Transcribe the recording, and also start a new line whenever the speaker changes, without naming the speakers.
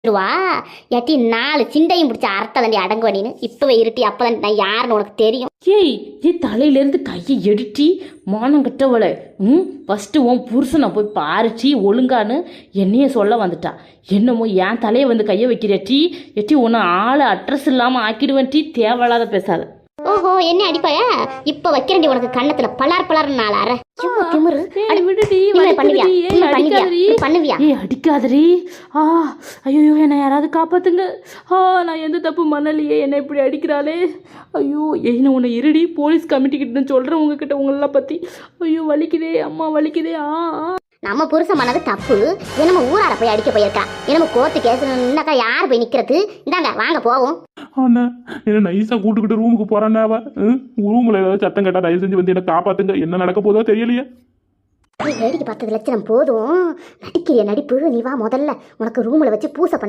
ரூவா ஏட்டி 4 சிண்டையும் பிடிச்ச அர்த்த தண்டி அடங்குவனின்னு இப்பவே இருட்டி அப்பதான் நான் யாருன்னு உனக்கு தெரியும்.
ஏய் ஏன் தலையிலேருந்து கையை எடுட்டி மானம் கட்டவளை. ஃபஸ்ட்டு உன் புருஷனை போய் பாருச்சி ஒழுங்கான்னு என்னையே சொல்ல வந்துட்டா. என்னமோ என் தலையை வந்து கையை வைக்கிறியாட்டி எட்டி உன்னை ஆளை அட்ரஸ் இல்லாமல் ஆக்கிடுவேன் டீ. தேவையில்லாத பேசாத.
ஓஹோ என்ன அடிப்பாயா இப்ப வைக்கிறண்டி உனக்கு கண்ணத்துல பலார் பலார் நாளார திமிரு. பண்ணுவியா?
அடிக்காதரி. ஐயோ என்னை யாராவது காப்பாத்துங்க. நான் எந்த தப்பு பண்ணலையே, என்ன இப்படி அடிக்கிறாளே. ஐயோ என்ன உன்னை இருடி போலீஸ் கமிட்டிக்கிட்ட சொல்கிறேன் உங்ககிட்ட உங்களெல்லாம் பற்றி. ஐயோ வலிக்குதே அம்மா வலிக்குதே.
நம்ம புருஷன் பண்ணது தப்பு. என்னமோ ஊரார போய் அடிக்க போயிருக்கான். என்னமோ கோர்ட்டு கேஸ் இன்னக்கா யார் போய் நிக்கிறது? இந்தாங்க வாங்க போவோம்.
அண்ணா என்ன நைஸா கூட்டுக்கிட்டு ரூமுக்கு போறானே. அவ ரூம்ல ஏதாவது சத்தம் கேட்டா தயவு செஞ்சு வந்து என்ன காப்பாத்துங்க. என்ன நடக்க போதோ தெரியலையே.
வேடிக்கை 10 லட்சம் போதும். நடிக்கிறிய நடிப்பு. நீ வா முதல்ல உனக்கு ரூம்ல வச்சு பூசை பண்ற